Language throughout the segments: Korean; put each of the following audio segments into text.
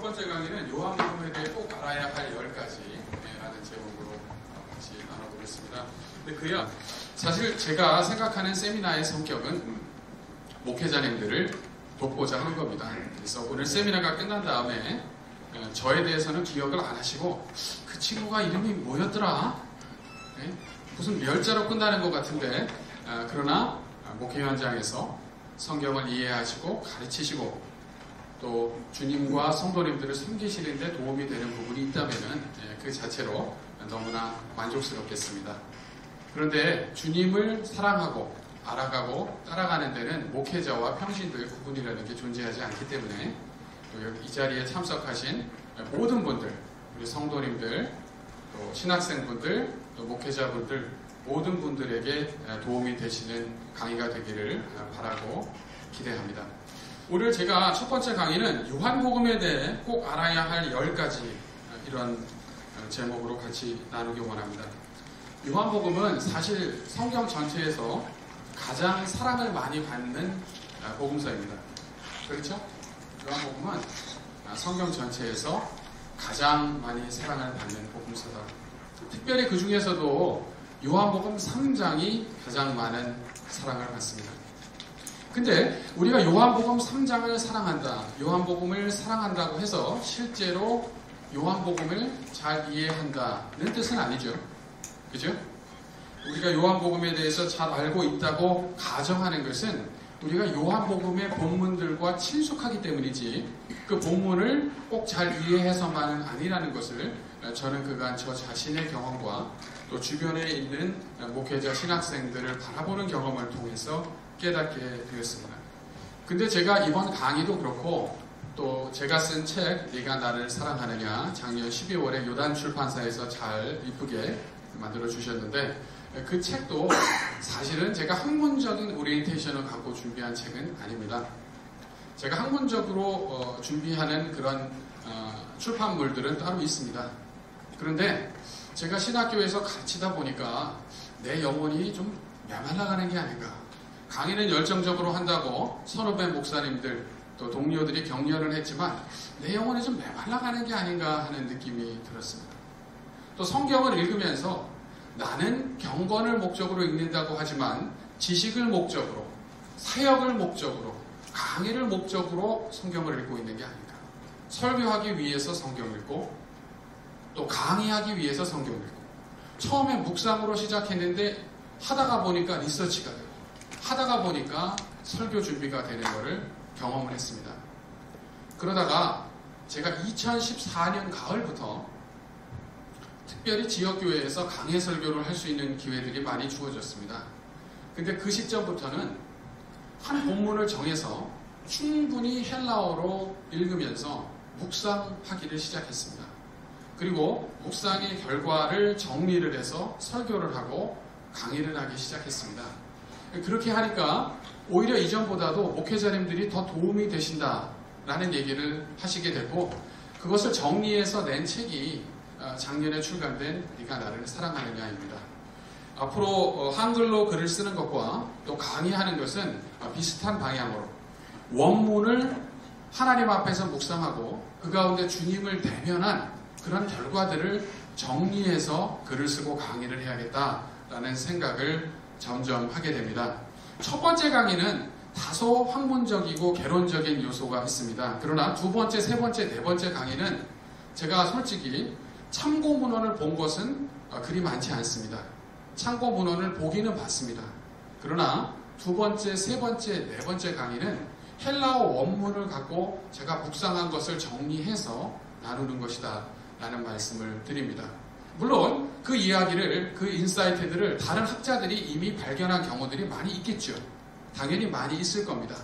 번째 강의는 요한복음에 대해 꼭 알아야 할 10가지라는 제목으로 같이 나눠보겠습니다. 근데 그야 사실 제가 생각하는 세미나의 성격은 목회자님들을 돕고자 하는 겁니다. 그래서 오늘 세미나가 끝난 다음에 저에 대해서는 기억을 안 하시고 그 친구가 이름이 뭐였더라? 네? 무슨 멸자로 끝나는 것 같은데 그러나 목회 현장에서 성경을 이해하시고 가르치시고 또 주님과 성도님들을 섬기시는데 도움이 되는 부분이 있다면 그 자체로 너무나 만족스럽겠습니다. 그런데 주님을 사랑하고 알아가고 따라가는 데는 목회자와 평신도의 구분이라는 게 존재하지 않기 때문에 이 자리에 참석하신 모든 분들, 우리 성도님들, 또 신학생분들, 또 목회자분들 모든 분들에게 도움이 되시는 강의가 되기를 바라고 기대합니다. 오늘 제가 첫 번째 강의는 요한복음에 대해 꼭 알아야 할 10가지 이런 제목으로 같이 나누기 원합니다. 요한복음은 사실 성경 전체에서 가장 사랑을 많이 받는 복음서입니다. 그렇죠? 요한복음은 성경 전체에서 가장 많이 사랑을 받는 복음서다. 특별히 그 중에서도 요한복음 3장이 가장 많은 사랑을 받습니다. 근데 우리가 요한복음 3장을 사랑한다, 요한복음을 사랑한다고 해서 실제로 요한복음을 잘 이해한다는 뜻은 아니죠. 그죠? 우리가 요한복음에 대해서 잘 알고 있다고 가정하는 것은 우리가 요한복음의 본문들과 친숙하기 때문이지 그 본문을 꼭 잘 이해해서만은 아니라는 것을 저는 그간 저 자신의 경험과 또 주변에 있는 목회자 신학생들을 바라보는 경험을 통해서 깨닫게 되었습니다. 근데 제가 이번 강의도 그렇고 또 제가 쓴 책 네가 나를 사랑하느냐 작년 12월에 요단 출판사에서 잘 이쁘게 만들어 주셨는데 그 책도 사실은 제가 학문적인 오리엔테이션을 갖고 준비한 책은 아닙니다. 제가 학문적으로 준비하는 그런 출판물들은 따로 있습니다. 그런데 제가 신학교에서 가르치다 보니까 내 영혼이 좀 메말라가는 게 아닌가. 강의는 열정적으로 한다고 선후배 목사님들 또 동료들이 격려를 했지만 내 영혼이 좀 메말라가는 게 아닌가 하는 느낌이 들었습니다. 또 성경을 읽으면서 나는 경건을 목적으로 읽는다고 하지만 지식을 목적으로, 사역을 목적으로, 강의를 목적으로 성경을 읽고 있는 게 아닌가. 설교하기 위해서 성경을 읽고 또 강의하기 위해서 성경을 읽고 처음에 묵상으로 시작했는데 하다가 보니까 리서치가 되고 하다가 보니까 설교 준비가 되는 것을 경험을 했습니다. 그러다가 제가 2014년 가을부터 특별히 지역교회에서 강해 설교를 할 수 있는 기회들이 많이 주어졌습니다. 근데 그 시점부터는 한 본문을 정해서 충분히 헬라어로 읽으면서 묵상하기를 시작했습니다. 그리고 묵상의 결과를 정리를 해서 설교를 하고 강의를 하기 시작했습니다. 그렇게 하니까 오히려 이전보다도 목회자님들이 더 도움이 되신다라는 얘기를 하시게 되고 그것을 정리해서 낸 책이 작년에 출간된 네가 나를 사랑하느냐입니다. 앞으로 한글로 글을 쓰는 것과 또 강의하는 것은 비슷한 방향으로 원문을 하나님 앞에서 묵상하고 그 가운데 주님을 대면한 그런 결과들을 정리해서 글을 쓰고 강의를 해야겠다라는 생각을 점점 하게 됩니다. 첫 번째 강의는 다소 학문적이고 개론적인 요소가 있습니다. 그러나 두 번째, 세 번째, 네 번째 강의는 제가 솔직히 참고 문헌을 본 것은 그리 많지 않습니다. 참고 문헌을 보기는 봤습니다. 그러나 두 번째, 세 번째, 네 번째 강의는 헬라어 원문을 갖고 제가 묵상한 것을 정리해서 나누는 것이다 라는 말씀을 드립니다. 물론 그 이야기를, 그 인사이트들을 다른 학자들이 이미 발견한 경우들이 많이 있겠죠. 당연히 많이 있을 겁니다.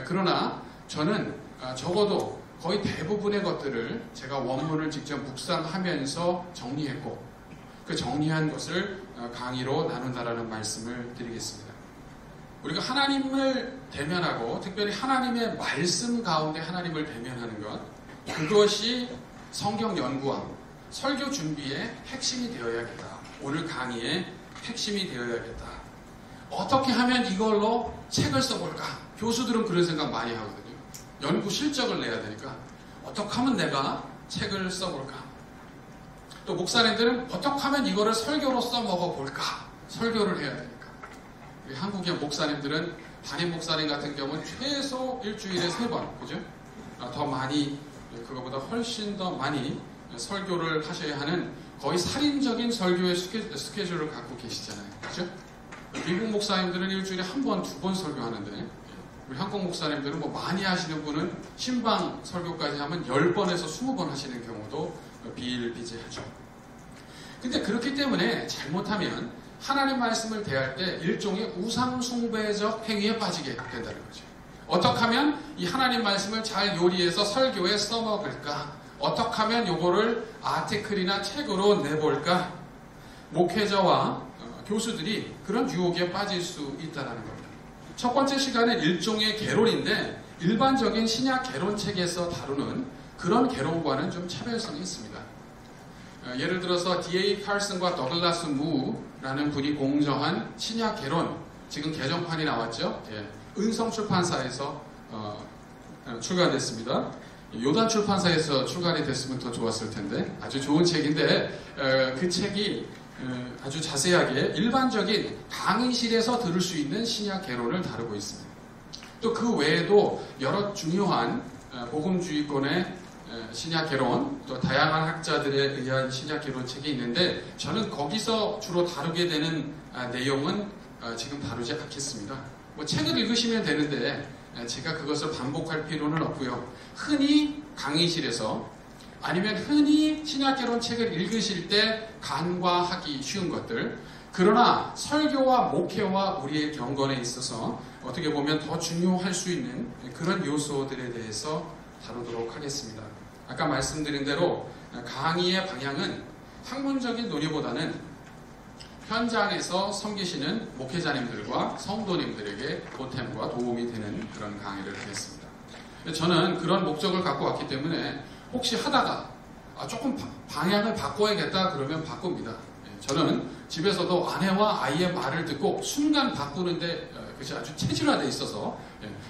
그러나 저는 적어도 거의 대부분의 것들을 제가 원문을 직접 묵상하면서 정리했고 그 정리한 것을 강의로 나눈다라는 말씀을 드리겠습니다. 우리가 하나님을 대면하고 특별히 하나님의 말씀 가운데 하나님을 대면하는 것, 그것이 성경 연구와 설교 준비의 핵심이 되어야겠다. 오늘 강의의 핵심이 되어야겠다. 어떻게 하면 이걸로 책을 써볼까? 교수들은 그런 생각 많이 하거든요. 연구 실적을 내야 되니까 어떻게 하면 내가 책을 써볼까? 또 목사님들은 어떻게 하면 이거를 설교로 써먹어볼까? 설교를 해야 되니까. 우리 한국의 목사님들은 담임 목사님 같은 경우는 최소 일주일에 3번, 그죠? 더 많이, 그거보다 훨씬 더 많이 설교를 하셔야 하는 거의 살인적인 설교의 스케줄을 갖고 계시잖아요. 그죠? 미국 목사님들은 일주일에 1번, 2번 설교하는데, 우리 한국 목사님들은 뭐 많이 하시는 분은 신방 설교까지 하면 10번에서 20번 하시는 경우도 비일비재하죠. 근데 그렇기 때문에 잘못하면 하나님 말씀을 대할 때 일종의 우상숭배적 행위에 빠지게 된다는 거죠. 어떻게 하면 이 하나님 말씀을 잘 요리해서 설교에 써먹을까? 어떻게 하면 요거를 아티클이나 책으로 내볼까? 목회자와 교수들이 그런 유혹에 빠질 수 있다는 겁니다. 첫 번째 시간은 일종의 개론인데 일반적인 신약 개론책에서 다루는 그런 개론과는 좀 차별성이 있습니다. 예를 들어서 D.A. 칼슨과 더글라스 무라는 분이 공저한 신약 개론, 지금 개정판이 나왔죠. 은성 출판사에서 출간됐습니다. 요단 출판사에서 출간이 됐으면 더 좋았을 텐데 아주 좋은 책인데 그 책이 아주 자세하게 일반적인 강의실에서 들을 수 있는 신약 개론을 다루고 있습니다. 또 그 외에도 여러 중요한 복음주의권의 신약 개론, 또 다양한 학자들에 의한 신약 개론 책이 있는데 저는 거기서 주로 다루게 되는 내용은 지금 다루지 않겠습니다. 뭐 책을 읽으시면 되는데 제가 그것을 반복할 필요는 없고요. 흔히 강의실에서 아니면 흔히 신약 개론 책을 읽으실 때 간과하기 쉬운 것들, 그러나 설교와 목회와 우리의 경건에 있어서 어떻게 보면 더 중요할 수 있는 그런 요소들에 대해서 다루도록 하겠습니다. 아까 말씀드린 대로 강의의 방향은 학문적인 논의보다는 현장에서 섬기시는 목회자님들과 성도님들에게 보탬과 도움이 되는 그런 강의를 하겠습니다. 저는 그런 목적을 갖고 왔기 때문에 혹시 하다가 조금 방향을 바꿔야겠다 그러면 바꿉니다. 저는 집에서도 아내와 아이의 말을 듣고 순간 바꾸는데 그것이 아주 체질화되어 있어서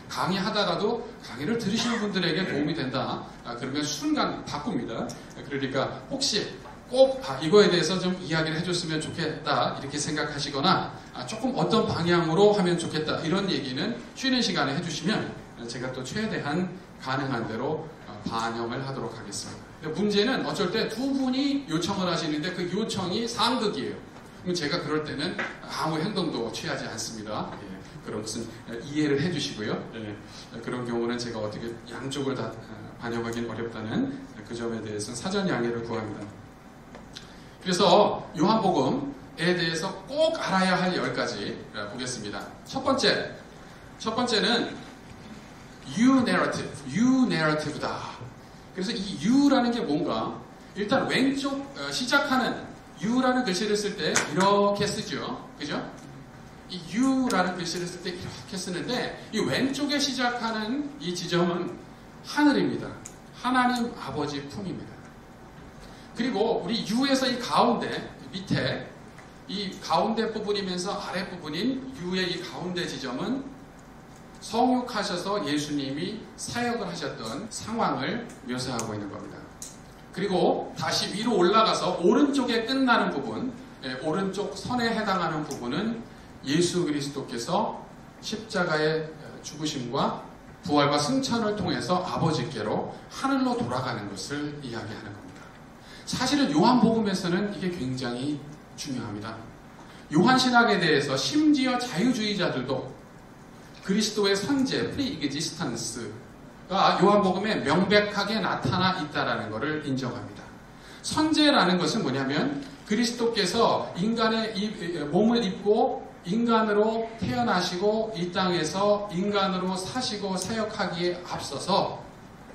강의하다가도 강의를 들으시는 분들에게 도움이 된다 그러면 순간 바꿉니다. 그러니까 혹시 꼭 이거에 대해서 좀 이야기를 해줬으면 좋겠다 이렇게 생각하시거나 조금 어떤 방향으로 하면 좋겠다 이런 얘기는 쉬는 시간에 해주시면 제가 또 최대한 가능한 대로 반영을 하도록 하겠습니다. 문제는 어쩔 때 두 분이 요청을 하시는데 그 요청이 상극이에요. 그럼 제가 그럴 때는 아무 행동도 취하지 않습니다. 그런 것은 이해를 해주시고요. 그런 경우는 제가 어떻게 양쪽을 다 반영하기는 어렵다는 그 점에 대해서는 사전 양해를 구합니다. 그래서 요한복음에 대해서 꼭 알아야 할 10가지 보겠습니다. 첫 번째는 You narrative다. 그래서 이 U라는 게 뭔가, 일단 왼쪽 시작하는 U라는 글씨를 쓸 때 이렇게 쓰죠. 그죠? 이 U라는 글씨를 쓸 때 이렇게 쓰는데 이 왼쪽에 시작하는 이 지점은 하늘입니다. 하나님 아버지 품입니다. 그리고 우리 U에서 이 가운데 밑에 이 가운데 부분이면서 아래 부분인 U의 이 가운데 지점은 성육하셔서 예수님이 사역을 하셨던 상황을 묘사하고 있는 겁니다. 그리고 다시 위로 올라가서 오른쪽에 끝나는 부분, 오른쪽 선에 해당하는 부분은 예수 그리스도께서 십자가의 죽으심과 부활과 승천을 통해서 아버지께로 하늘로 돌아가는 것을 이야기하는 겁니다. 사실은 요한복음에서는 이게 굉장히 중요합니다. 요한신학에 대해서 심지어 자유주의자들도 그리스도의 선제, 프리익지스턴스가 요한복음에 명백하게 나타나 있다는 것을 인정합니다. 선제라는 것은 뭐냐면 그리스도께서 인간의 몸을 입고 인간으로 태어나시고 이 땅에서 인간으로 사시고 사역하기에 앞서서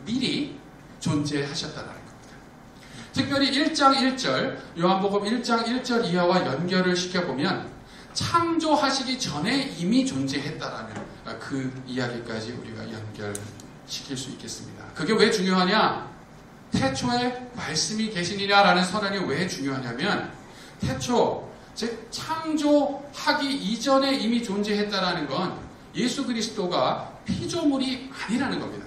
미리 존재하셨다는 겁니다. 특별히 1장 1절, 요한복음 1장 1절 이하와 연결을 시켜보면 창조하시기 전에 이미 존재했다라는 그 이야기까지 우리가 연결시킬 수 있겠습니다. 그게 왜 중요하냐? 태초에 말씀이 계시니라라는 선언이 왜 중요하냐면 태초, 즉 창조하기 이전에 이미 존재했다라는 건 예수 그리스도가 피조물이 아니라는 겁니다.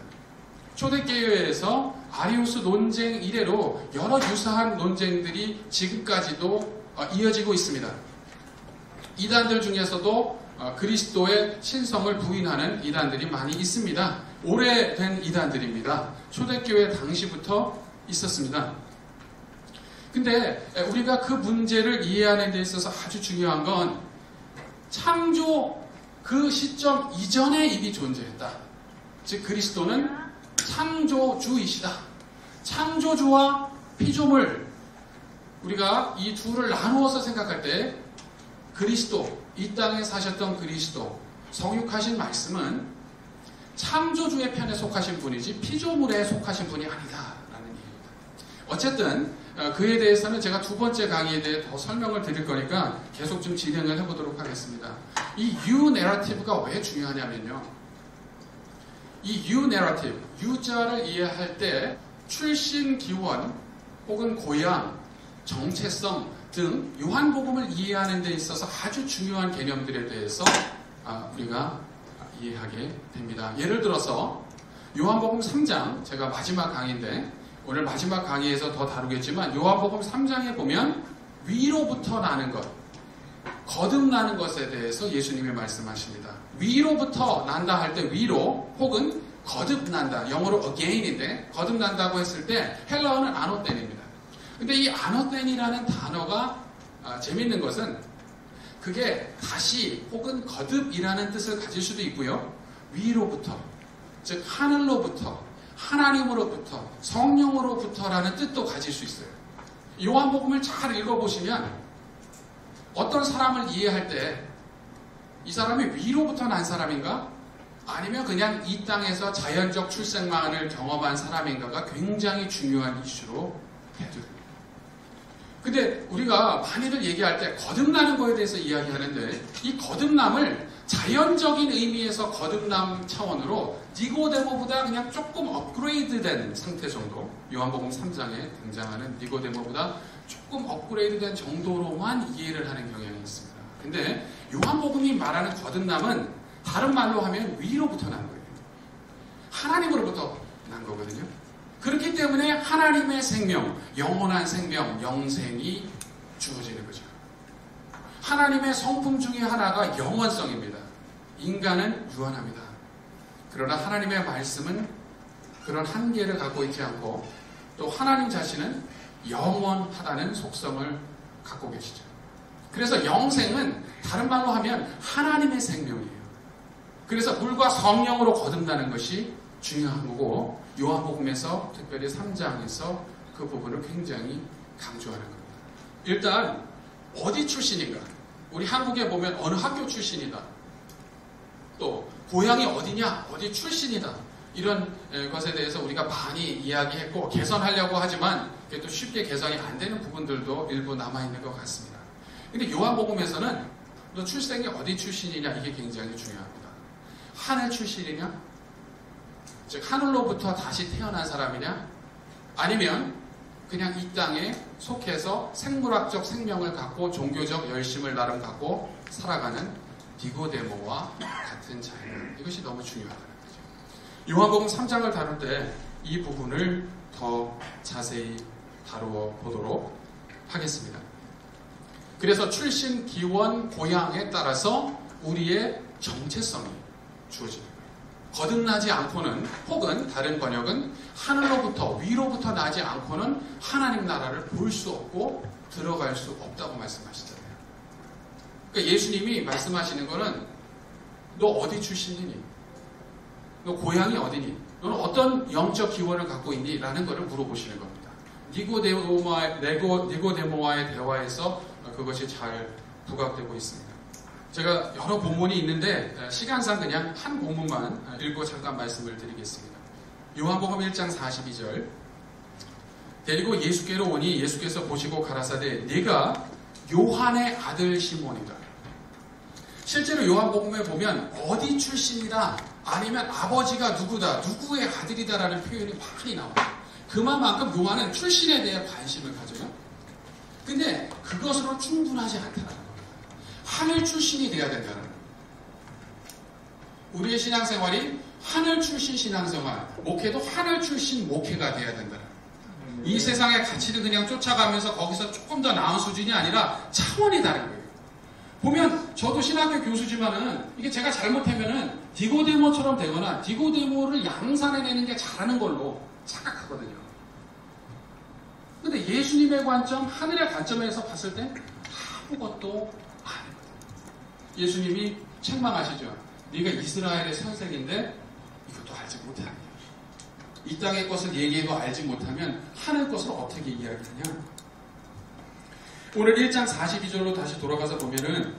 초대교회에서 아리우스 논쟁 이래로 여러 유사한 논쟁들이 지금까지도 이어지고 있습니다. 이단들 중에서도 그리스도의 신성을 부인하는 이단들이 많이 있습니다. 오래된 이단들입니다. 초대교회 당시부터 있었습니다. 근데 우리가 그 문제를 이해하는 데 있어서 아주 중요한 건 창조 그 시점 이전에 이미 존재했다. 즉 그리스도는 창조주이시다. 창조주와 피조물, 우리가 이 둘을 나누어서 생각할 때 그리스도, 이 땅에 사셨던 그리스도, 성육하신 말씀은 창조주의 편에 속하신 분이지 피조물에 속하신 분이 아니다라는 얘기입니다. 어쨌든 그에 대해서는 제가 두 번째 강의에 대해 더 설명을 드릴 거니까 계속 좀 진행을 해보도록 하겠습니다. 이 U 내러티브가 왜 중요하냐면요. 이 U 내러티브, U자를 이해할 때 출신 기원 혹은 고향, 정체성 등 요한복음을 이해하는 데 있어서 아주 중요한 개념들에 대해서 우리가 이해하게 됩니다. 예를 들어서 요한복음 3장, 제가 마지막 강의인데 오늘 마지막 강의에서 더 다루겠지만 요한복음 3장에 보면 위로부터 나는 것, 거듭나는 것에 대해서 예수님이 말씀하십니다. 위로부터 난다 할 때 위로 혹은 거듭난다, 영어로 again인데 거듭난다고 했을 때 헬라어는 아노텐입니다. 근데 이 아노텐이라는 단어가 재밌는 것은 그게 다시 혹은 거듭이라는 뜻을 가질 수도 있고요. 위로부터, 즉 하늘로부터, 하나님으로부터, 성령으로부터라는 뜻도 가질 수 있어요. 요한복음을 잘 읽어보시면 어떤 사람을 이해할 때 이 사람이 위로부터 난 사람인가? 아니면 그냥 이 땅에서 자연적 출생만을 경험한 사람인가가 굉장히 중요한 이슈로 해두고. 근데 우리가 많이들 얘기할 때 거듭나는 거에 대해서 이야기하는데 이 거듭남을 자연적인 의미에서 거듭남 차원으로 니고데모보다 그냥 조금 업그레이드된 상태 정도, 요한복음 3장에 등장하는 니고데모보다 조금 업그레이드된 정도로만 이해를 하는 경향이 있습니다. 근데 요한복음이 말하는 거듭남은 다른 말로 하면 위로부터 난 거예요. 하나님으로부터 난 거거든요. 그렇기 때문에 하나님의 생명, 영원한 생명, 영생이 주어지는 거죠. 하나님의 성품 중에 하나가 영원성입니다. 인간은 유한합니다. 그러나 하나님의 말씀은 그런 한계를 갖고 있지 않고 또 하나님 자신은 영원하다는 속성을 갖고 계시죠. 그래서 영생은 다른 말로 하면 하나님의 생명이에요. 그래서 물과 성령으로 거듭나는 것이 중요한 거고 요한복음에서 특별히 3장에서 그 부분을 굉장히 강조하는 겁니다. 일단 어디 출신인가? 우리 한국에 보면 어느 학교 출신이다. 또 고향이 어디냐? 어디 출신이다. 이런 것에 대해서 우리가 많이 이야기했고 개선하려고 하지만 그게 또 쉽게 개선이 안 되는 부분들도 일부 남아있는 것 같습니다. 근데 요한복음에서는 너 출생이 어디 출신이냐 이게 굉장히 중요합니다. 하늘 출신이냐? 즉 하늘로부터 다시 태어난 사람이냐? 아니면 그냥 이 땅에 속해서 생물학적 생명을 갖고 종교적 열심을 나름 갖고 살아가는 니고데모와 같은 자예요. 이것이 너무 중요하다는 거죠. 요한복음 3장을 다룰 때 이 부분을 더 자세히 다루어 보도록 하겠습니다. 그래서 출신, 기원, 고향에 따라서 우리의 정체성이 주어집니다. 거듭나지 않고는 혹은 다른 번역은 하늘로부터 위로부터 나지 않고는 하나님 나라를 볼 수 없고 들어갈 수 없다고 말씀하시잖아요. 그러니까 예수님이 말씀하시는 거는 너 어디 출신이니? 너 고향이 어디니? 너는 어떤 영적 기원을 갖고 있니? 라는 것을 물어보시는 겁니다. 니고데모와의 대화에서 그것이 잘 부각되고 있습니다. 제가 여러 본문이 있는데 시간상 그냥 한 본문만 읽고 잠깐 말씀을 드리겠습니다. 요한복음 1장 42절 데리고 예수께로 오니 예수께서 보시고 가라사대 네가 요한의 아들 시몬이다. 실제로 요한복음에 보면 어디 출신이다 아니면 아버지가 누구다 누구의 아들이다라는 표현이 많이 나와요. 그만큼 요한은 출신에 대해 관심을 가져요. 근데 그것으로 충분하지 않다는 겁니다. 하늘 출신이 돼야 된다는 거예요. 우리의 신앙생활이 하늘 출신 신앙생활, 목회도 하늘 출신 목회가 돼야 된다. 이 세상의 가치를 그냥 쫓아가면서 거기서 조금 더 나은 수준이 아니라 차원이 다른 거예요. 보면 저도 신학교 교수지만은 이게 제가 잘못하면은 디고데모처럼 되거나 디고데모를 양산해내는 게 잘하는 걸로 착각하거든요. 근데 예수님의 관점, 하늘의 관점에서 봤을 때 아무것도 아니거든요. 예수님이 책망하시죠. 네가 이스라엘의 선생인데 이것도 알지 못하냐. 이 땅의 것을 얘기해도 알지 못하면 하늘 것을 어떻게 이야기하냐. 오늘 1장 42절로 다시 돌아가서 보면은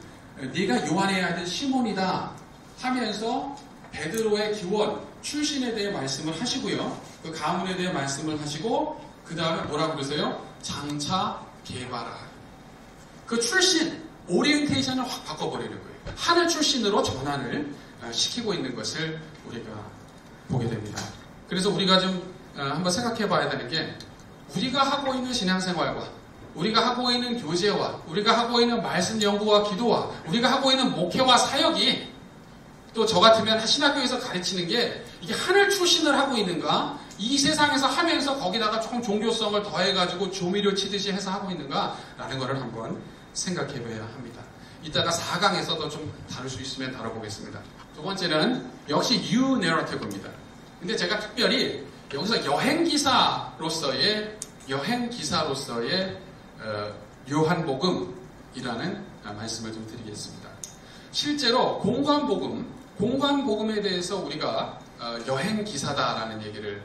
네가 요한의 아들 시몬이다 하면서 베드로의 기원, 출신에 대해 말씀을 하시고요. 그 가문에 대해 말씀을 하시고 그 다음에 뭐라고 그러세요? 장차 개발하라. 그 출신, 오리엔테이션을 확 바꿔버리는 거예요. 하늘 출신으로 전환을 시키고 있는 것을 우리가 보게 됩니다. 그래서 우리가 좀 한번 생각해 봐야 되는 게 우리가 하고 있는 신앙생활과 우리가 하고 있는 교제와 우리가 하고 있는 말씀 연구와 기도와 우리가 하고 있는 목회와 사역이 또 저 같으면 신학교에서 가르치는 게 이게 하늘 출신을 하고 있는가 이 세상에서 하면서 거기다가 조금 종교성을 더해가지고 조미료 치듯이 해서 하고 있는가 라는 것을 한번 생각해 봐야 합니다. 이따가 4강에서도 좀 다룰 수 있으면 다뤄보겠습니다. 두 번째는 역시 뉴 내러티브입니다. 근데 제가 특별히 여기서 여행기사로서의 요한복음이라는 말씀을 좀 드리겠습니다. 실제로 공관복음에 대해서 우리가 여행기사다라는 얘기를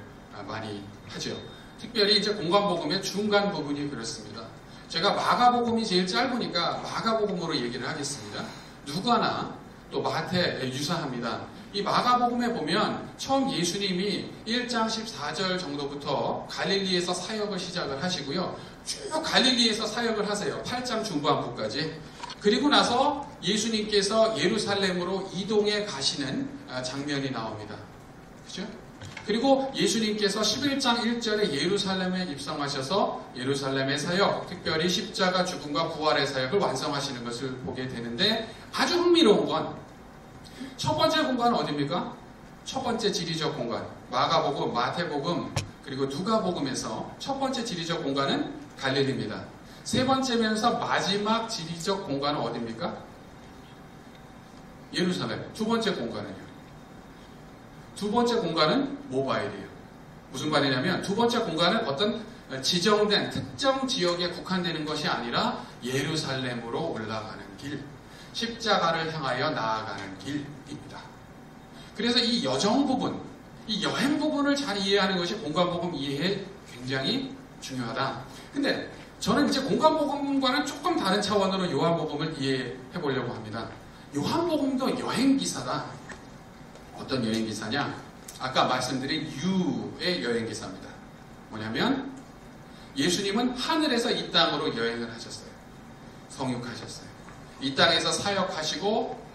많이 하죠. 특별히 이제 공관복음의 중간 부분이 그렇습니다. 제가 마가복음이 제일 짧으니까 마가복음으로 얘기를 하겠습니다. 누가나 또 마태 유사합니다. 이 마가복음에 보면 처음 예수님이 1장 14절 정도부터 갈릴리에서 사역을 시작을 하시고요. 쭉 갈릴리에서 사역을 하세요. 8장 중반부까지. 그리고 나서 예수님께서 예루살렘으로 이동해 가시는 장면이 나옵니다. 그죠? 그리고 예수님께서 11장 1절에 예루살렘에 입성하셔서 예루살렘의 사역, 특별히 십자가 죽음과 부활의 사역을 완성하시는 것을 보게 되는데 아주 흥미로운 건 첫 번째 공간은 어디입니까? 첫 번째 지리적 공간. 마가복음, 마태복음, 그리고 누가복음에서 첫 번째 지리적 공간은 갈릴리입니다. 세 번째면서 마지막 지리적 공간은 어디입니까? 예루살렘. 두 번째 공간은요? 두 번째 공간은 모바일이에요. 무슨 말이냐면 두 번째 공간은 어떤 지정된 특정 지역에 국한되는 것이 아니라 예루살렘으로 올라가는 길, 십자가를 향하여 나아가는 길입니다. 그래서 이 여정 부분, 이 여행 부분을 잘 이해하는 것이 공관복음 이해에 굉장히 중요하다. 근데 저는 이제 공관복음과는 조금 다른 차원으로 요한복음을 이해해 보려고 합니다. 요한복음도 여행기사다. 어떤 여행기사냐? 아까 말씀드린 유의 여행기사입니다. 뭐냐면 예수님은 하늘에서 이 땅으로 여행을 하셨어요. 성육하셨어요. 이 땅에서 사역하시고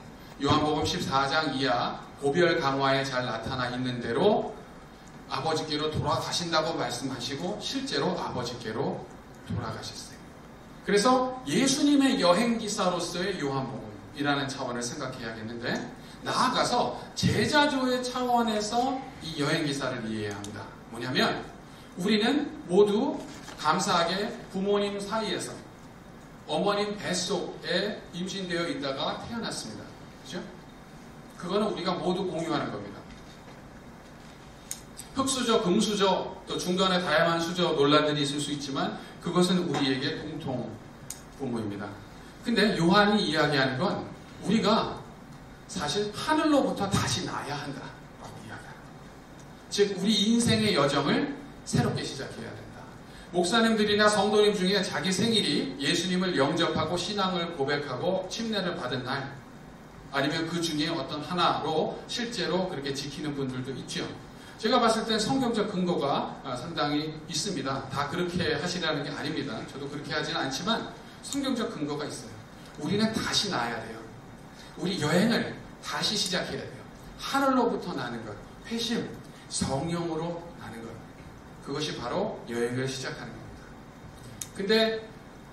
요한복음 14장 이하 고별 강화에 잘 나타나 있는 대로 아버지께로 돌아가신다고 말씀하시고 실제로 아버지께로 돌아가셨어요. 그래서 예수님의 여행기사로서의 요한복음이라는 차원을 생각해야겠는데 나아가서 제자조의 차원에서 이 여행기사를 이해해야 합니다. 뭐냐면 우리는 모두 감사하게 부모님 사이에서 어머님 뱃속에 임신되어 있다가 태어났습니다. 그죠? 그거는 우리가 모두 공유하는 겁니다. 흑수저, 금수저, 또 중간에 다양한 수저 논란들이 있을 수 있지만 그것은 우리에게 공통 부모입니다. 근데 요한이 이야기하는 건 우리가 사실 하늘로부터 다시 나야 한다라고 이야기합니다. 즉 우리 인생의 여정을 새롭게 시작해야 된다. 목사님들이나 성도님 중에 자기 생일이 예수님을 영접하고 신앙을 고백하고 침례를 받은 날 아니면 그 중에 어떤 하나로 실제로 그렇게 지키는 분들도 있죠. 제가 봤을 땐 성경적 근거가 상당히 있습니다. 다 그렇게 하시라는 게 아닙니다. 저도 그렇게 하지는 않지만 성경적 근거가 있어요. 우리는 다시 나야 돼요. 우리 여행을 다시 시작해야 돼요. 하늘로부터 나는 것, 회심, 성령으로 나는 것. 그것이 바로 여행을 시작하는 겁니다. 근데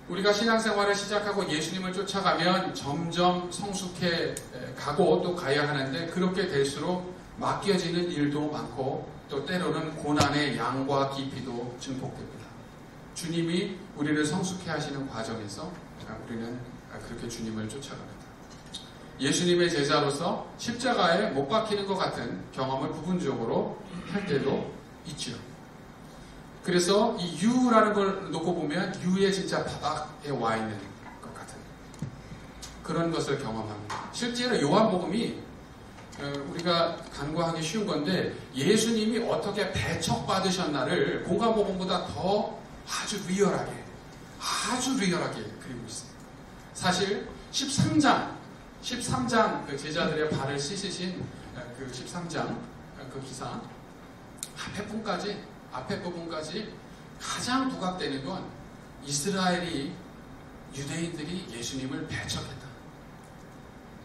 우리가 신앙생활을 시작하고 예수님을 쫓아가면 점점 성숙해 가고 또 가야 하는데 그렇게 될수록 맡겨지는 일도 많고 또 때로는 고난의 양과 깊이도 증폭됩니다. 주님이 우리를 성숙해 하시는 과정에서 우리는 그렇게 주님을 쫓아갑니다. 예수님의 제자로서 십자가에 못 박히는 것 같은 경험을 부분적으로 할 때도 있죠. 그래서 이 유라는 걸 놓고 보면 유의 진짜 바닥에 와 있는 것 같은 그런 것을 경험합니다. 실제로 요한복음이 우리가 간과하기 쉬운 건데 예수님이 어떻게 배척받으셨나를 공간복음보다 더 아주 리얼하게 그리고 있습니다. 사실 13장 그 제자들의 발을 씻으신 그 13장 그 기사 앞에 부분까지 가장 부각되는 건 유대인들이 예수님을 배척했다.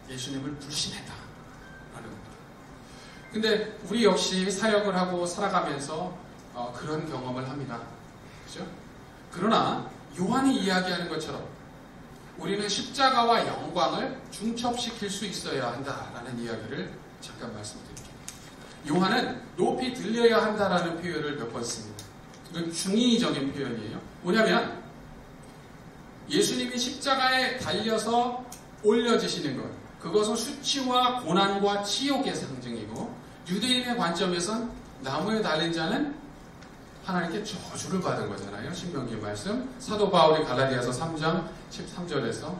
예수님을 불신했다. 라는 겁니다. 근데 우리 역시 사역을 하고 살아가면서 그런 경험을 합니다. 그죠? 그러나 요한이 이야기하는 것처럼 우리는 십자가와 영광을 중첩시킬 수 있어야 한다라는 이야기를 잠깐 말씀드릴게요. 요한은 높이 들려야 한다라는 표현을 몇 번 씁니다. 이건 중의적인 표현이에요. 뭐냐면 예수님이 십자가에 달려서 올려지시는 것, 그것은 수치와 고난과 치욕의 상징이고 유대인의 관점에선 나무에 달린 자는 하나님께 저주를 받은 거잖아요. 신명기 말씀. 사도 바울이 갈라디아서 3장 13절에서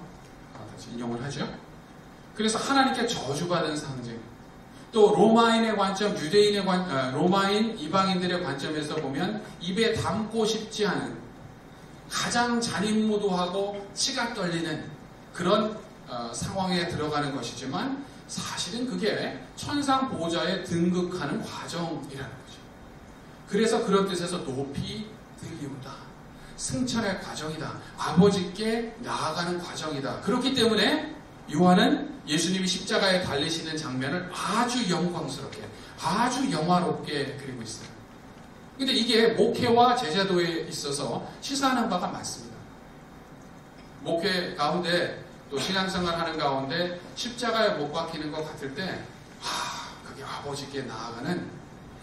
다시 인용을 하죠. 그래서 하나님께 저주받은 상징. 또 로마인의 관점, 로마인 이방인들의 관점에서 보면 입에 담고 싶지 않은 가장 잔인무도하고 치가 떨리는 그런 상황에 들어가는 것이지만 사실은 그게 천상 보좌에 등극하는 과정이라는 거죠. 그래서 그런 뜻에서 높이 들리우다. 승천의 과정이다. 아버지께 나아가는 과정이다. 그렇기 때문에 요한은 예수님이 십자가에 달리시는 장면을 아주 영광스럽게, 아주 영화롭게 그리고 있어요. 근데 이게 목회와 제자도에 있어서 시사하는 바가 많습니다. 목회 가운데 또 신앙생활 하는 가운데 십자가에 못 박히는 것 같을 때 그게 아버지께 나아가는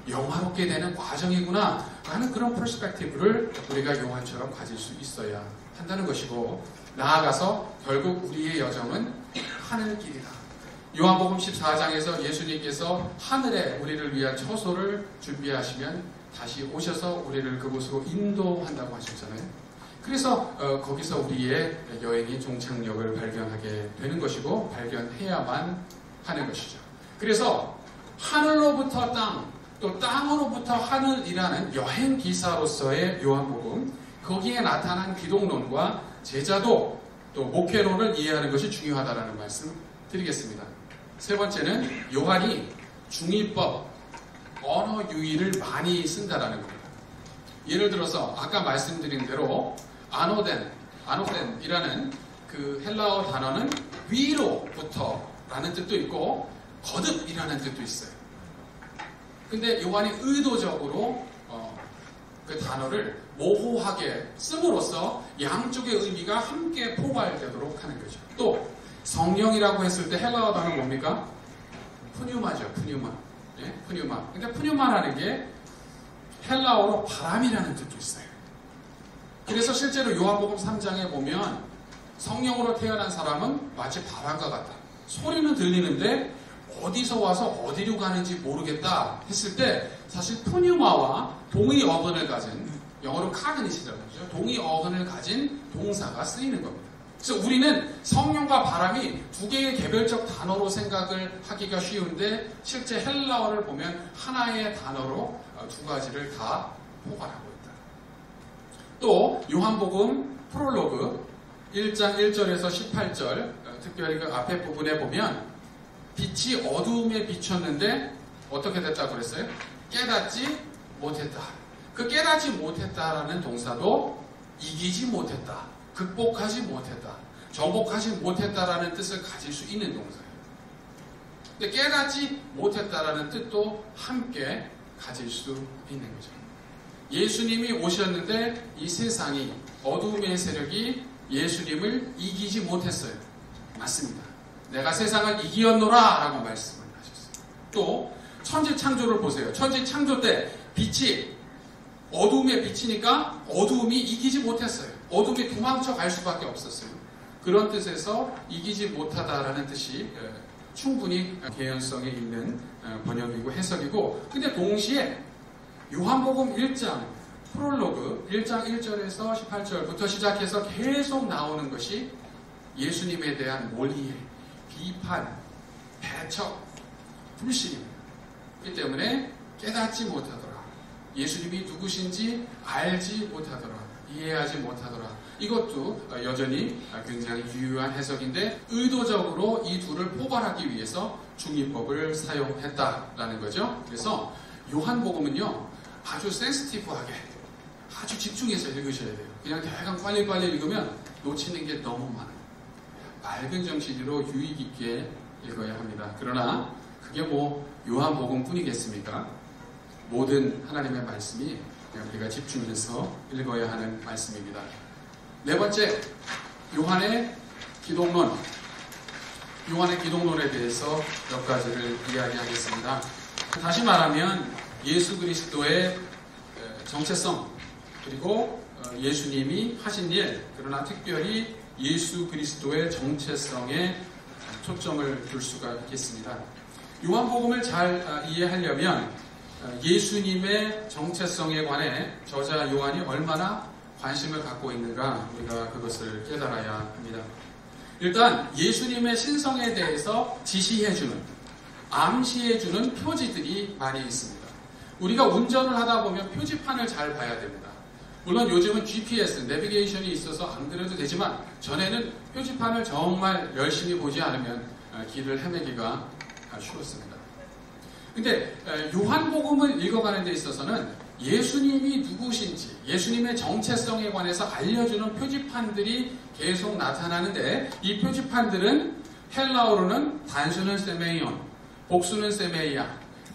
영화롭게 되는 과정이구나 라는 그런 퍼스펙티브를 우리가 요한처럼 가질 수 있어야 한다는 것이고, 나아가서 결국 우리의 여정은 하늘길이다. 요한복음 14장에서 예수님께서 하늘에 우리를 위한 처소를 준비하시면 다시 오셔서 우리를 그곳으로 인도한다고 하셨잖아요. 그래서 거기서 우리의 여행이 종착역을 발견하게 되는 것이고 발견해야만 하는 것이죠. 그래서 하늘로부터 땅, 또 땅으로부터 하늘이라는 여행 기사로서의 요한복음, 거기에 나타난 기독론과 제자도 또 목회론을 이해하는 것이 중요하다는 말씀 드리겠습니다. 세 번째는 요한이 중의법, 언어 유희를 많이 쓴다라는 겁니다. 예를 들어서 아까 말씀드린 대로 아노덴이라는 그 헬라어 단어는 위로부터라는 뜻도 있고 거듭이라는 뜻도 있어요. 근데 요한이 의도적으로 그 단어를 모호하게 씀으로써 양쪽의 의미가 함께 포괄되도록 하는 거죠. 또 성령이라고 했을 때 헬라어 단어 뭡니까? 푸뉴마죠. 푸뉴마. 예? 푸뉴마. 근데 푸뉴마라는 게 헬라어로 바람이라는 뜻도 있어요. 그래서 실제로 요한복음 3장에 보면 성령으로 태어난 사람은 마치 바람과 같다. 소리는 들리는데 어디서 와서 어디로 가는지 모르겠다 했을 때 사실 푸뉴마와 동의 어근을 가진, 영어로 카그니시라고 하죠. 동의 어근을 가진 동사가 쓰이는 겁니다. 그래서 우리는 성령과 바람이 두 개의 개별적 단어로 생각을 하기가 쉬운데 실제 헬라어를 보면 하나의 단어로 두 가지를 다 포괄하고 있다. 또 요한복음 프롤로그 1장 1절에서 18절 특별히 그 앞에 부분에 보면 빛이 어두움에 비쳤는데 어떻게 됐다고 그랬어요? 깨닫지 못했다. 그 깨닫지 못했다라는 동사도 이기지 못했다, 극복하지 못했다, 정복하지 못했다라는 뜻을 가질 수 있는 동사예요. 근데 깨닫지 못했다라는 뜻도 함께 가질 수 있는 거죠. 예수님이 오셨는데 이 세상이, 어두움의 세력이 예수님을 이기지 못했어요. 맞습니다. 내가 세상을 이기었노라 라고 말씀을 하셨어요. 또 천지 창조를 보세요. 천지 창조 때 빛이 어두움에 비치니까 어두움이 이기지 못했어요. 어둠이 도망쳐 갈 수밖에 없었어요. 그런 뜻에서 이기지 못하다라는 뜻이 충분히 개연성이 있는 번역이고 해석이고, 근데 동시에 요한복음 1장 프롤로그 1장 1절에서 18절부터 시작해서 계속 나오는 것이 예수님에 대한 몰이해, 비판, 배척, 불신입니다. 그렇기 때문에 깨닫지 못하더라. 예수님이 누구신지 알지 못하더라. 이해하지 못하더라. 이것도 여전히 굉장히 유효한 해석인데, 의도적으로 이 둘을 포괄하기 위해서 중립법을 사용했다라는 거죠. 그래서 요한복음은요, 아주 센시티브하게, 아주 집중해서 읽으셔야 돼요. 그냥 대강 빨리빨리 읽으면 놓치는 게 너무 많아요. 맑은 정신으로 유익 있게 읽어야 합니다. 그러나 그게 뭐 요한복음 뿐이겠습니까? 모든 하나님의 말씀이 우리가 집중해서 읽어야 하는 말씀입니다. 네 번째, 요한의 기독론. 요한의 기독론에 대해서 몇 가지를 이야기하겠습니다. 다시 말하면 예수 그리스도의 정체성, 그리고 예수님이 하신 일, 그러나 특별히 예수 그리스도의 정체성에 초점을 둘 수가 있겠습니다. 요한복음을 잘 이해하려면 예수님의 정체성에 관해 저자 요한이 얼마나 관심을 갖고 있는가, 우리가 그것을 깨달아야 합니다. 일단 예수님의 신성에 대해서 지시해주는, 암시해주는 표지들이 많이 있습니다. 우리가 운전을 하다 보면 표지판을 잘 봐야 됩니다. 물론 요즘은 GPS, 내비게이션이 있어서 안 그래도 되지만, 전에는 표지판을 정말 열심히 보지 않으면 길을 헤매기가 쉬웠습니다. 근데 요한복음을 읽어가는 데 있어서는 예수님이 누구신지, 예수님의 정체성에 관해서 알려주는 표지판들이 계속 나타나는데, 이 표지판들은 헬라어로는 단수는 세메이온, 복수는 세메이아,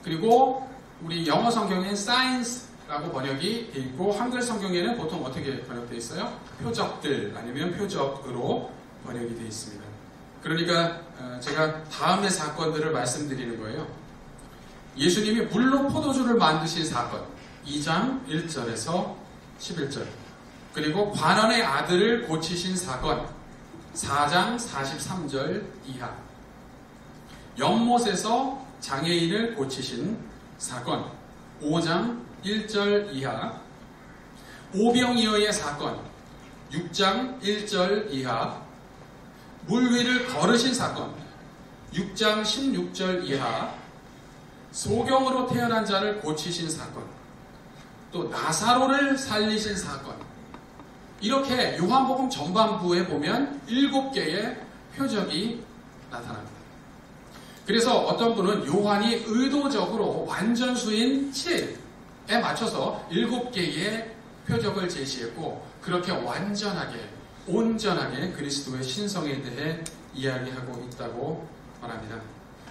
그리고 우리 영어 성경엔 사인스라고 번역이 되어 있고, 한글 성경에는 보통 어떻게 번역되어 있어요? 표적들 아니면 표적으로 번역이 되어 있습니다. 그러니까 제가 다음의 사건들을 말씀드리는 거예요. 예수님이 물로 포도주를 만드신 사건, 2장 1절에서 11절. 그리고 관원의 아들을 고치신 사건, 4장 43절 이하. 연못에서 장애인을 고치신 사건, 5장 1절 이하. 오병이어의 사건, 6장 1절 이하. 물 위를 걸으신 사건, 6장 16절 이하. 소경으로 태어난 자를 고치신 사건, 또 나사로를 살리신 사건. 이렇게 요한복음 전반부에 보면 7개의 표적이 나타납니다. 그래서 어떤 분은 요한이 의도적으로 완전수인 7에 맞춰서 7개의 표적을 제시했고, 그렇게 완전하게, 온전하게 그리스도의 신성에 대해 이야기하고 있다고 말합니다.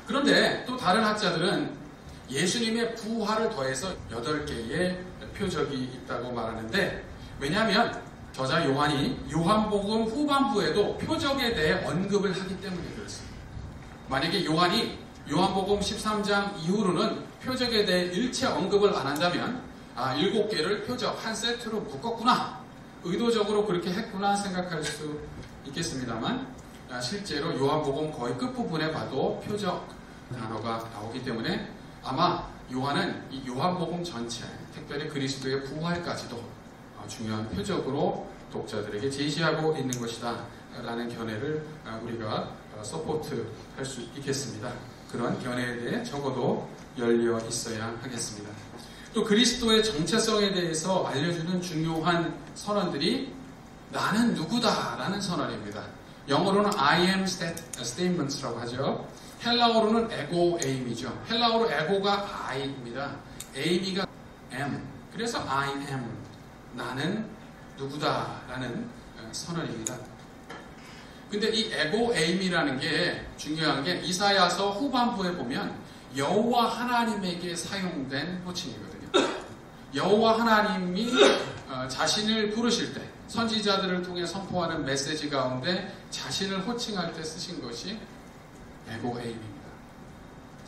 그런데 또 다른 학자들은 예수님의 부활을 더해서 8개의 표적이 있다고 말하는데, 왜냐하면 저자 요한이 요한복음 후반부에도 표적에 대해 언급을 하기 때문에 그렇습니다. 만약에 요한이 요한복음 13장 이후로는 표적에 대해 일체 언급을 안 한다면 7개를 표적 한 세트로 묶었구나, 의도적으로 그렇게 했구나 생각할 수 있겠습니다만, 실제로 요한복음 거의 끝부분에 봐도 표적 단어가 나오기 때문에 아마 요한은 이 요한복음 전체, 특별히 그리스도의 부활까지도 중요한 표적으로 독자들에게 제시하고 있는 것이다 라는 견해를 우리가 서포트 할 수 있겠습니다. 그런 견해에 대해 적어도 열려 있어야 하겠습니다. 또 그리스도의 정체성에 대해서 알려주는 중요한 선언들이 나는 누구다 라는 선언입니다. 영어로는 I am statements라고 하죠. 헬라어로는 에고 에임이죠. 헬라어로 에고가 I입니다. 에이미가 am. 그래서 I am. 나는 누구다 라는 선언입니다. 근데 이 에고 에임이라는 게 중요한 게 이사야서 후반부에 보면 여호와 하나님에게 사용된 호칭이거든요. 여호와 하나님이 자신을 부르실 때, 선지자들을 통해 선포하는 메시지 가운데 자신을 호칭할 때 쓰신 것이 에고 에임입니다.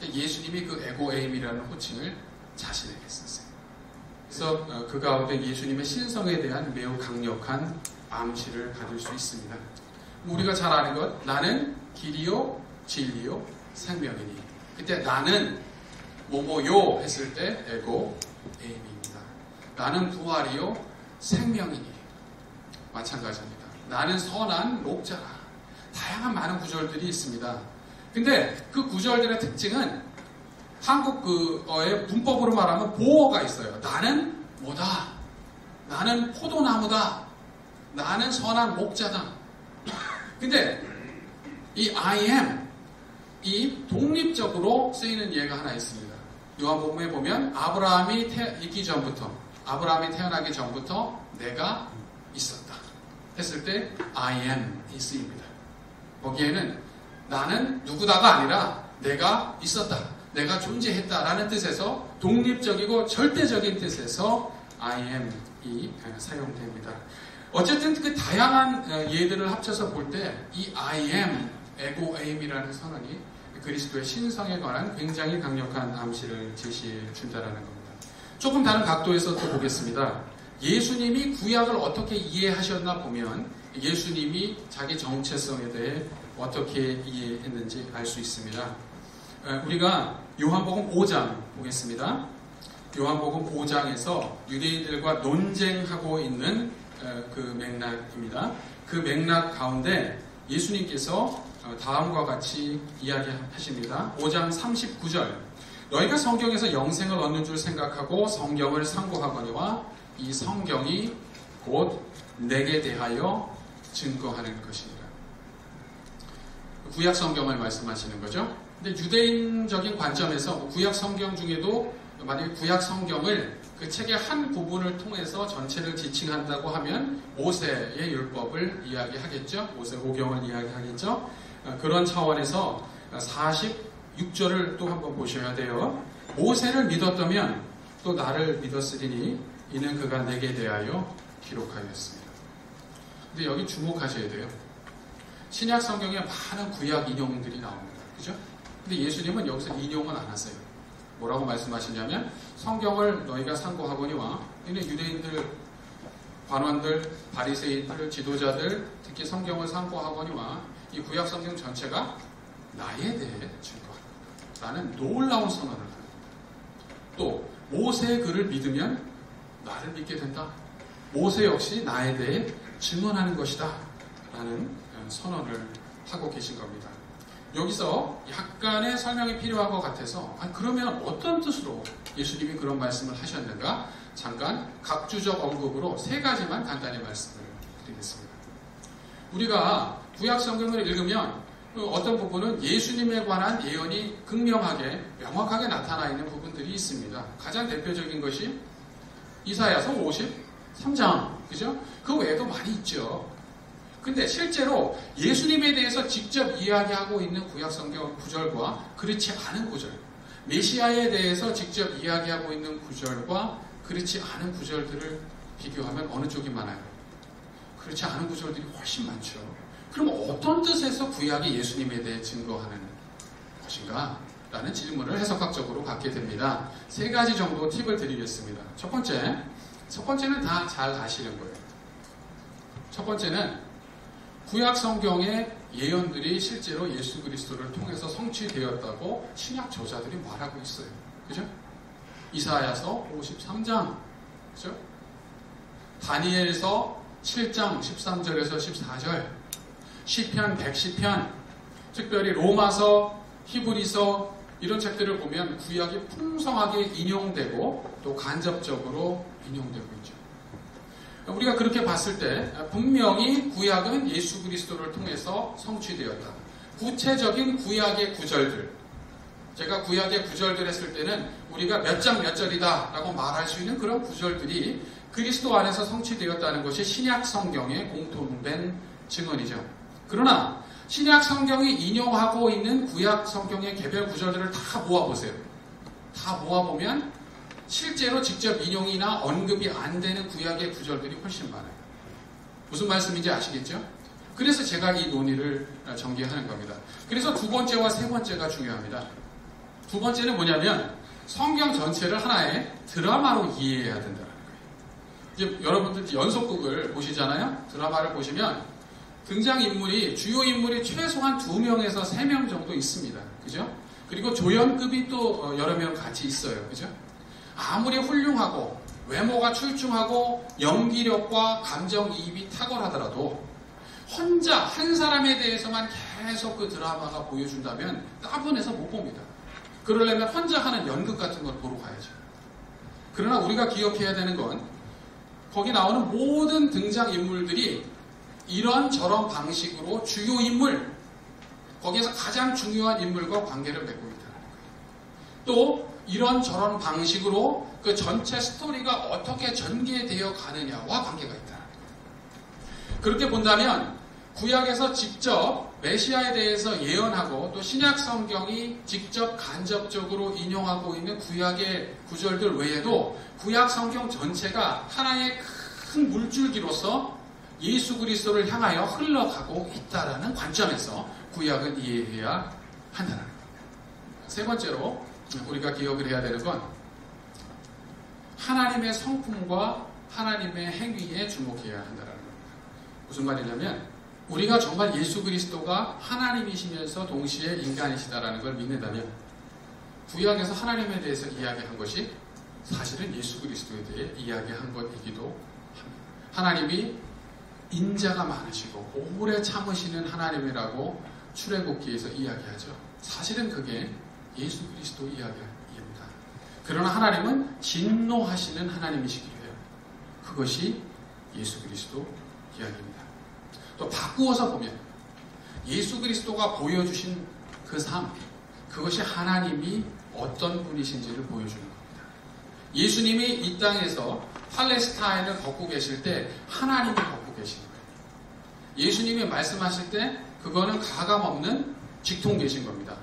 예수님이 그 에고에임이라는 호칭을 자신에게 썼어요. 그래서 그 가운데 예수님의 신성에 대한 매우 강력한 암시를 가질 수 있습니다. 우리가 잘 아는 것, 나는 길이요 진리요 생명이니. 그때 나는 뭐뭐요 했을 때 에고에임입니다. 나는 부활이요 생명이니. 마찬가지입니다. 나는 선한 목자라. 다양한 많은 구절들이 있습니다. 근데 그 구절들의 특징은 한국어의 문법으로 말하면 보어가 있어요. 나는 뭐다. 나는 포도나무다. 나는 선한 목자다. 근데 이 I am, 이 독립적으로 쓰이는 예가 하나 있습니다. 요한복음에 보면 아브라함이 태어나기 전부터 내가 있었다 했을 때 I am이 쓰입니다. 거기에는 나는 누구다가 아니라 내가 있었다, 내가 존재했다라는 뜻에서 독립적이고 절대적인 뜻에서 I am이 사용됩니다. 어쨌든 그 다양한 예들을 합쳐서 볼 때 이 I am, 에고에임이라는 선언이 그리스도의 신성에 관한 굉장히 강력한 암시를 제시해 준다라는 겁니다. 조금 다른 각도에서 또 보겠습니다. 예수님이 구약을 어떻게 이해하셨나 보면 예수님이 자기 정체성에 대해 어떻게 이해했는지 알 수 있습니다. 우리가 요한복음 5장 보겠습니다. 요한복음 5장에서 유대인들과 논쟁하고 있는 그 맥락입니다. 그 맥락 가운데 예수님께서 다음과 같이 이야기하십니다. 5장 39절 너희가 성경에서 영생을 얻는 줄 생각하고 성경을 상고하거니와 이 성경이 곧 내게 대하여 증거하는 것입니다. 구약 성경을 말씀하시는 거죠. 근데 유대인적인 관점에서 구약 성경 중에도 만약에 구약 성경을 그 책의 한 부분을 통해서 전체를 지칭한다고 하면 모세의 율법을 이야기하겠죠. 모세 오경을 이야기하겠죠. 그런 차원에서 46절을 또 한번 보셔야 돼요. 모세를 믿었다면 또 나를 믿었으리니 이는 그가 내게 대하여 기록하였습니다. 근데 여기 주목하셔야 돼요. 신약 성경에 많은 구약 인용들이 나옵니다. 그죠? 근데 예수님은 여기서 인용은 안 하세요. 뭐라고 말씀하시냐면 성경을 너희가 상고하거니와 이는 유대인들, 관원들, 바리새인들, 지도자들 특히 성경을 상고하거니와 이 구약 성경 전체가 나에 대해 증거한다. 라는 놀라운 선언을 합니다. 또 모세의 글을 믿으면 나를 믿게 된다. 모세 역시 나에 대해 증언하는 것이다. 라는 선언을 하고 계신 겁니다. 여기서 약간의 설명이 필요한 것 같아서 그러면 어떤 뜻으로 예수님이 그런 말씀을 하셨는가? 잠깐 각주적 언급으로 세 가지만 간단히 말씀을 드리겠습니다. 우리가 구약 성경을 읽으면 어떤 부분은 예수님에 관한 예언이 극명하게 명확하게 나타나 있는 부분들이 있습니다. 가장 대표적인 것이 이사야서 53장, 그죠? 그 외에도 많이 있죠. 근데 실제로 예수님에 대해서 직접 이야기하고 있는 구약 성경 구절과 그렇지 않은 구절, 메시아에 대해서 직접 이야기하고 있는 구절과 그렇지 않은 구절들을 비교하면 어느 쪽이 많아요? 그렇지 않은 구절들이 훨씬 많죠. 그럼 어떤 뜻에서 구약이 예수님에 대해 증거하는 것인가? 라는 질문을 해석학적으로 갖게 됩니다. 세 가지 정도 팁을 드리겠습니다. 첫 번째는 다 잘 아시는 거예요. 첫 번째는 구약 성경의 예언들이 실제로 예수 그리스도를 통해서 성취되었다고 신약 저자들이 말하고 있어요. 그죠? 이사야서 53장, 그죠? 다니엘서 7장 13절에서 14절, 시편 110편, 특별히 로마서, 히브리서 이런 책들을 보면 구약이 풍성하게 인용되고 또 간접적으로 인용되고 있죠. 우리가 그렇게 봤을 때 분명히 구약은 예수 그리스도를 통해서 성취되었다. 구체적인 구약의 구절들, 제가 구약의 구절들 했을 때는 우리가 몇 장 몇 절이다 라고 말할 수 있는 그런 구절들이 그리스도 안에서 성취되었다는 것이 신약 성경의 공통된 증언이죠. 그러나 신약 성경이 인용하고 있는 구약 성경의 개별 구절들을 다 모아보세요. 다 모아보면 실제로 직접 인용이나 언급이 안 되는 구약의 구절들이 훨씬 많아요. 무슨 말씀인지 아시겠죠? 그래서 제가 이 논의를 전개하는 겁니다. 그래서 두 번째와 세 번째가 중요합니다. 두 번째는 뭐냐면 성경 전체를 하나의 드라마로 이해해야 된다는 거예요. 이제 여러분들 연속극을 보시잖아요. 드라마를 보시면 등장인물이, 주요 인물이 최소한 2명에서 3명 정도 있습니다. 그죠? 그리고 조연급이 또 여러 명 같이 있어요. 그죠? 아무리 훌륭하고 외모가 출중하고 연기력과 감정이입이 탁월하더라도 혼자 한 사람에 대해서만 계속 그 드라마가 보여준다면 따분해서 못 봅니다. 그러려면 혼자 하는 연극 같은 걸 보러 가야죠. 그러나 우리가 기억해야 되는 건 거기 나오는 모든 등장인물들이 이런저런 방식으로 주요 인물, 거기에서 가장 중요한 인물과 관계를 맺고 있다는 거예요. 또 이런저런 방식으로 그 전체 스토리가 어떻게 전개되어 가느냐와 관계가 있다는 거예요. 그렇게 본다면 구약에서 직접 메시아에 대해서 예언하고 또 신약 성경이 직접 간접적으로 인용하고 있는 구약의 구절들 외에도 구약 성경 전체가 하나의 큰 물줄기로서 예수 그리스도를 향하여 흘러가고 있다라는 관점에서 구약을 이해해야 한다는 거예요. 세 번째로 우리가 기억을 해야 되는 건 하나님의 성품과 하나님의 행위에 주목해야 한다는 겁니다. 무슨 말이냐면 우리가 정말 예수 그리스도가 하나님이시면서 동시에 인간이시다라는 걸 믿는다면 구약에서 하나님에 대해서 이야기한 것이 사실은 예수 그리스도에 대해 이야기한 것이기도 합니다. 하나님이 인자가 많으시고 오래 참으시는 하나님이라고 출애굽기에서 이야기하죠. 사실은 그게 예수 그리스도 이야기입니다. 그러나 하나님은 진노하시는 하나님이시기도 해요. 그것이 예수 그리스도 이야기입니다. 또 바꾸어서 보면 예수 그리스도가 보여주신 그 삶, 그것이 하나님이 어떤 분이신지를 보여주는 겁니다. 예수님이 이 땅에서 팔레스타인을 걷고 계실 때 하나님이 걷고 계신 거예요. 예수님이 말씀하실 때 그거는 가감없는 직통계신 겁니다.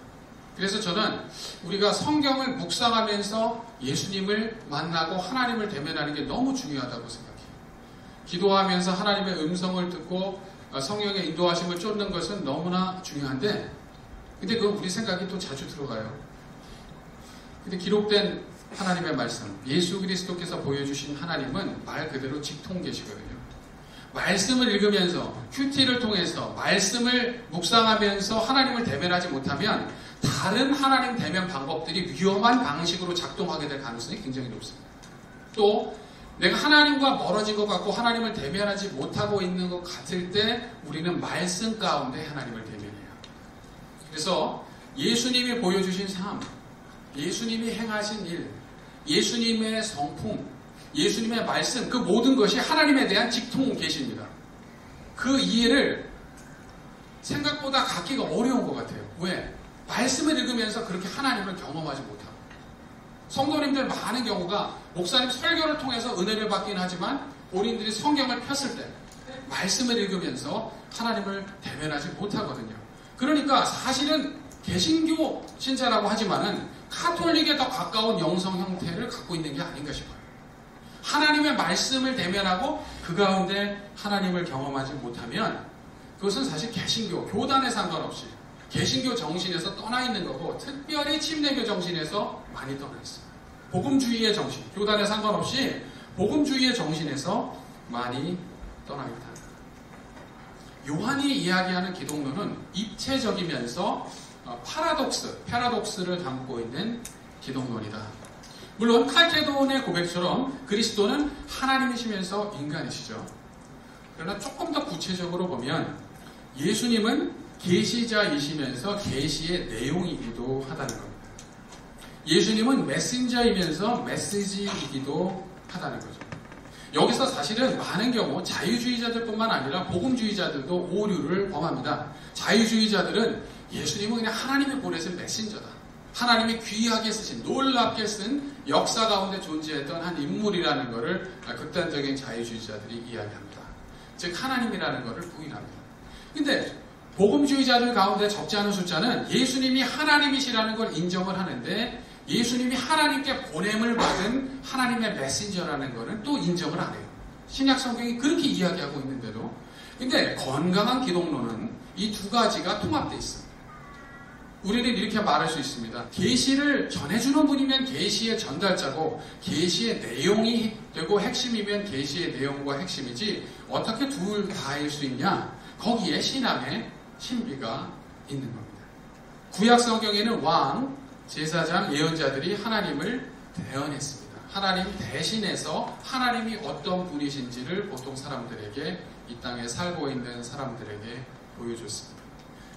그래서 저는 우리가 성경을 묵상하면서 예수님을 만나고 하나님을 대면하는 게 너무 중요하다고 생각해요. 기도하면서 하나님의 음성을 듣고 성령의 인도하심을 쫓는 것은 너무나 중요한데 근데 그건 우리 생각이 또 자주 들어가요. 근데 기록된 하나님의 말씀, 예수 그리스도께서 보여주신 하나님은 말 그대로 직통계시거든요. 말씀을 읽으면서 큐티를 통해서 말씀을 묵상하면서 하나님을 대면하지 못하면 다른 하나님 대면 방법들이 위험한 방식으로 작동하게 될 가능성이 굉장히 높습니다. 또 내가 하나님과 멀어진 것 같고 하나님을 대면하지 못하고 있는 것 같을 때 우리는 말씀 가운데 하나님을 대면해요. 그래서 예수님이 보여주신 삶, 예수님이 행하신 일, 예수님의 성품, 예수님의 말씀, 그 모든 것이 하나님에 대한 직통 계십니다. 그 이해를 생각보다 갖기가 어려운 것 같아요. 왜? 말씀을 읽으면서 그렇게 하나님을 경험하지 못하고 성도님들 많은 경우가 목사님 설교를 통해서 은혜를 받긴 하지만 본인들이 성경을 폈을 때 말씀을 읽으면서 하나님을 대면하지 못하거든요. 그러니까 사실은 개신교 신자라고 하지만은 카톨릭에 더 가까운 영성 형태를 갖고 있는 게 아닌가 싶어요. 하나님의 말씀을 대면하고 그 가운데 하나님을 경험하지 못하면 그것은 사실 개신교, 교단에 상관없이 개신교 정신에서 떠나 있는 거고 특별히 침례교 정신에서 많이 떠나 있어요. 복음주의의 정신, 교단에 상관없이 복음주의의 정신에서 많이 떠나 있다. 요한이 이야기하는 기독론은 입체적이면서 패러독스를 담고 있는 기독론이다. 물론 칼케돈의 고백처럼 그리스도는 하나님이시면서 인간이시죠. 그러나 조금 더 구체적으로 보면 예수님은 계시자이시면서 계시의 내용이기도 하다는 겁니다. 예수님은 메신저이면서 메시지이기도 하다는 거죠. 여기서 사실은 많은 경우 자유주의자들뿐만 아니라 복음주의자들도 오류를 범합니다. 자유주의자들은 예수님은 그냥 하나님이 보내신 메신저다. 하나님이 귀하게 쓰신, 놀랍게 쓴 역사 가운데 존재했던 한 인물이라는 것을 극단적인 자유주의자들이 이야기합니다. 즉 하나님이라는 것을 부인합니다. 근데 복음주의자들 가운데 적지 않은 숫자는 예수님이 하나님이시라는 걸 인정을 하는데 예수님이 하나님께 보냄을 받은 하나님의 메신저라는 것은 또 인정을 안 해요. 신약 성경이 그렇게 이야기하고 있는데도. 근데 건강한 기독론은 이 두 가지가 통합되어 있습니다. 우리는 이렇게 말할 수 있습니다. 계시를 전해주는 분이면 계시의 전달자고 계시의 내용이 되고 핵심이면 계시의 내용과 핵심이지 어떻게 둘 다일 수 있냐? 거기에 신앙의 신비가 있는 겁니다. 구약 성경에는 왕, 제사장, 예언자들이 하나님을 대언했습니다. 하나님 대신해서 하나님이 어떤 분이신지를 보통 사람들에게, 이 땅에 살고 있는 사람들에게 보여줬습니다.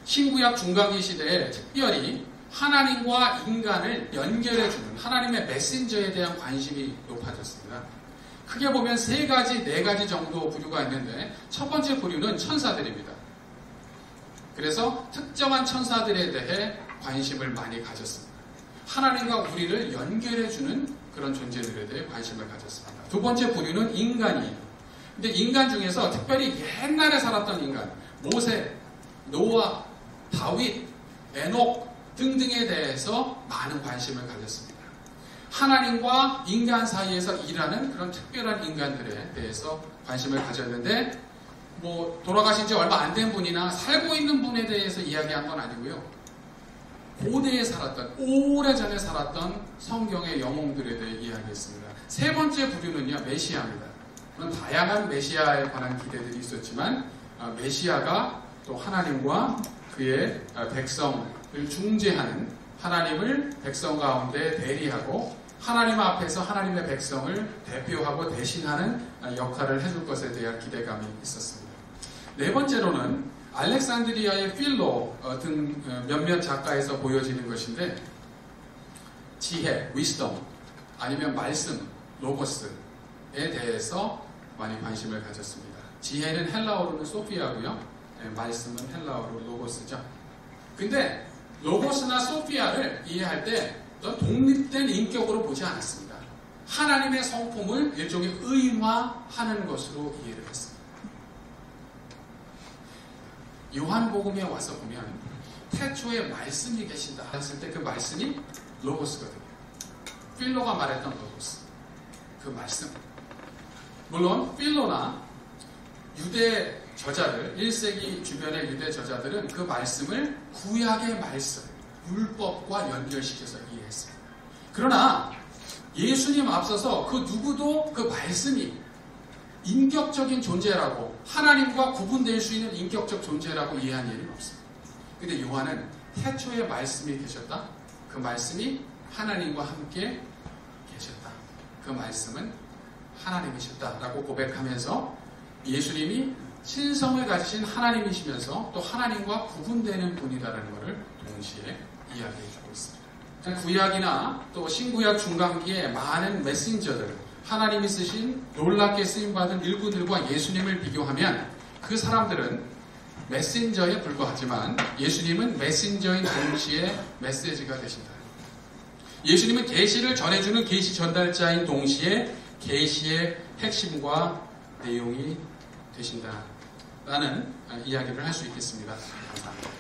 신구약 중간기 시대에 특별히 하나님과 인간을 연결해주는 하나님의 메신저에 대한 관심이 높아졌습니다. 크게 보면 네 가지 정도 부류가 있는데 첫 번째 부류는 천사들입니다. 그래서 특정한 천사들에 대해 관심을 많이 가졌습니다. 하나님과 우리를 연결해주는 그런 존재들에 대해 관심을 가졌습니다. 두 번째 부류는 인간이에요. 근데 인간 중에서 특별히 옛날에 살았던 인간, 모세, 노아, 다윗, 에녹 등등에 대해서 많은 관심을 가졌습니다. 하나님과 인간 사이에서 일하는 그런 특별한 인간들에 대해서 관심을 가졌는데, 돌아가신 지 얼마 안 된 분이나 살고 있는 분에 대해서 이야기한 건 아니고요. 고대에 살았던, 오래전에 살았던 성경의 영웅들에 대해 이야기했습니다. 세 번째 부류는요, 메시아입니다. 물론 다양한 메시아에 관한 기대들이 있었지만, 메시아가 또 하나님과 그의 백성을 중재하는, 하나님을 백성 가운데 대리하고 하나님 앞에서 하나님의 백성을 대표하고 대신하는 역할을 해줄 것에 대한 기대감이 있었습니다. 네 번째로는 알렉산드리아의 필로 등 몇몇 작가에서 보여지는 것인데, 지혜, 위스덤, 아니면 말씀, 로고스에 대해서 많이 관심을 가졌습니다. 지혜는 헬라어로는 소피아고요. 말씀은 헬라어로 로고스죠. 근데 로고스나 소피아를 이해할 때 독립된 인격으로 보지 않았습니다. 하나님의 성품을 일종의 의화하는 것으로 이해를 했습니다. 요한복음에 와서 보면 태초에 말씀이 계신다 했을 때 그 말씀이 로고스거든요. 필로가 말했던 로고스, 그 말씀. 물론 필로나 유대 저자들, 1세기 주변의 유대 저자들은 그 말씀을 구약의 말씀, 율법과 연결시켜서 이해했습니다. 그러나 예수님 앞서서 그 누구도 그 말씀이 인격적인 존재라고, 하나님과 구분될 수 있는 인격적 존재라고 이해한 일은 없습니다. 근데 요한은 태초에 말씀이 계셨다. 그 말씀이 하나님과 함께 계셨다. 그 말씀은 하나님이셨다라고 고백하면서 예수님이 신성을 가지신 하나님이시면서 또 하나님과 구분되는 분이라는 것을 동시에 이야기해주고 있습니다. 구약이나 또 신구약 중간기에 많은 메신저들, 하나님이 쓰신 놀랍게 쓰임받은 일꾼들과 예수님을 비교하면 그 사람들은 메신저에 불과하지만 예수님은 메신저인 동시에 메시지가 되신다. 예수님은 계시를 전해주는 계시 전달자인 동시에 계시의 핵심과 내용이 되신다라는 이야기를 할 수 있겠습니다. 감사합니다.